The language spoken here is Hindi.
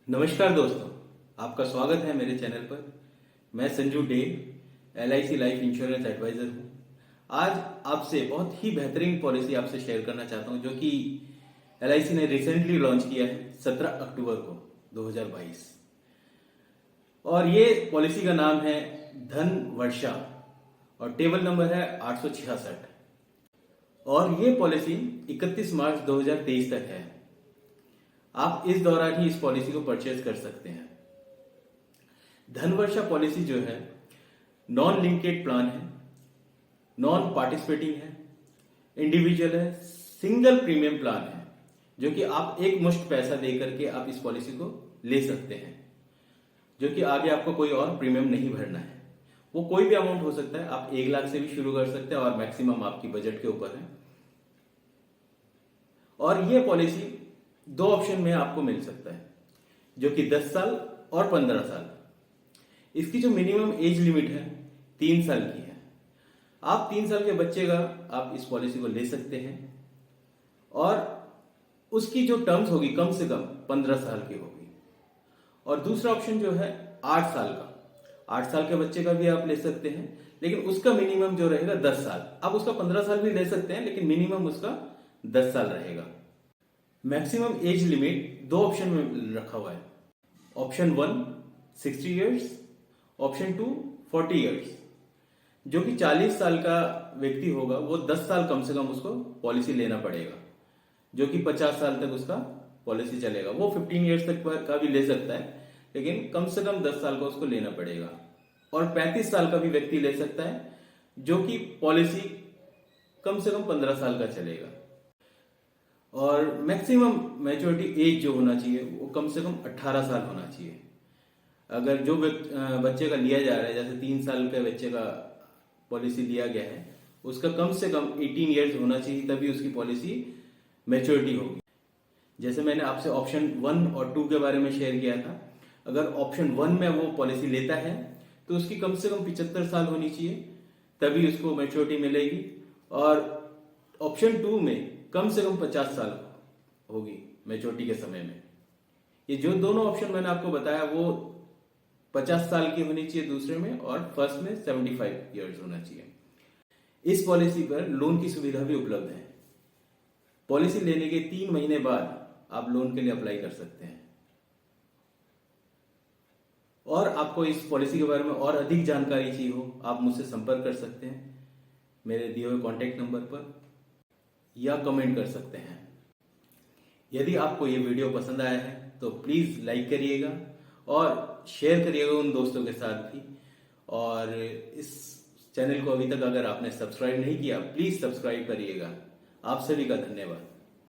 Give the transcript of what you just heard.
नमस्कार दोस्तों, आपका स्वागत है मेरे चैनल पर। मैं Sanju Dey, LIC life insurance advisor हूँ। आज आपसे बहुत ही बेहतरीन पॉलिसी आपसे शेयर करना चाहता हूँ जो कि LIC ने रिसेंटली लॉन्च किया है 17 अक्टूबर को 2022। और ये पॉलिसी का नाम है धन वर्षा और टेबल नंबर है 866। और ये पॉलिसी 31 मार्च 2023 तक है। आप इस दौरान ही इस पॉलिसी को परचेज कर सकते हैं। धनवर्षा पॉलिसी जो है नॉन लिंकेड प्लान है, नॉन पार्टिसिपेटिंग है, इंडिविजुअल है, सिंगल प्रीमियम प्लान है जो कि आप एक मुश्त पैसा दे करके आप इस पॉलिसी को ले सकते हैं, जो कि आगे आपको कोई और प्रीमियम नहीं भरना है। वो कोई भी अमाउंट हो सकता है, आप 1 लाख से भी शुरू कर सकते हैं और मैक्सिमम आपकी बजट के ऊपर है। और ये पॉलिसी 2 ऑप्शन में आपको मिल सकता है, जो कि 10 साल और 15 साल। इसकी जो मिनिमम एज लिमिट है 3 साल की है। आप 3 साल के बच्चे का आप इस पॉलिसी को ले सकते हैं और उसकी जो टर्म्स होगी कम से कम 15 साल की होगी। और दूसरा ऑप्शन जो है 8 साल का, 8 साल के बच्चे का भी आप ले सकते हैं, लेकिन उसका मिनिमम जो रहेगा 10 साल। आप उसका 15 साल भी ले सकते हैं, लेकिन मिनिमम उसका 10 साल रहेगा। मैक्सिमम एज लिमिट 2 ऑप्शन में रखा हुआ है। Option 1 60 years, option 2 40 years. जो कि 40 साल का व्यक्ति होगा वो 10 साल कम से कम उसको पॉलिसी लेना पड़ेगा, जो कि 50 साल तक उसका पॉलिसी चलेगा। वो 15 इयर्स तक का भी ले सकता है, लेकिन कम से कम 10 साल का उसको लेना पड़ेगा। और 35 साल का भी व्यक्ति ले सकता है, जो कि पॉलिसी कम से कम 15 साल का चलेगा। और मैक्सिमम मैच्योरिटी एज जो होना चाहिए वो कम से कम 18 साल होना चाहिए। अगर जो बच्चे का लिया जा रहा है, जैसे 3 साल के बच्चे का पॉलिसी लिया गया है, उसका कम से कम 18 इयर्स होना चाहिए, तभी उसकी पॉलिसी मैच्योरिटी होगी। जैसे मैंने आपसे ऑप्शन 1 और 2 के बारे में शेयर किया था, अगर ऑप्शन 1 में वो पॉलिसी लेता है तो उसकी कम से कम 75 साल होनी चाहिए, तभी उसको मैच्योरिटी मिलेगी। और ऑप्शन 2 में कम से कम 50 साल होगी मैच्योरिटी के समय में। ये जो दोनों ऑप्शन मैंने आपको बताया वो 50 साल की होनी चाहिए दूसरे में, और फर्स्ट में 75 इयर्स होना चाहिए। इस पॉलिसी पर लोन की सुविधा भी उपलब्ध है। पॉलिसी लेने के 3 महीने बाद आप लोन के लिए अप्लाई कर सकते हैं। और आपको इस पॉलिसी के बारे में और अधिक जानकारी चाहिए हो, आप मुझसे संपर्क कर सकते हैं मेरे दिए हुए कॉन्टैक्ट नंबर पर, या कमेंट कर सकते हैं। यदि आपको ये वीडियो पसंद आया है तो प्लीज़ लाइक करिएगा और शेयर करिएगा उन दोस्तों के साथ भी। और इस चैनल को अभी तक अगर आपने सब्सक्राइब नहीं किया, प्लीज़ सब्सक्राइब करिएगा। आप सभी का धन्यवाद।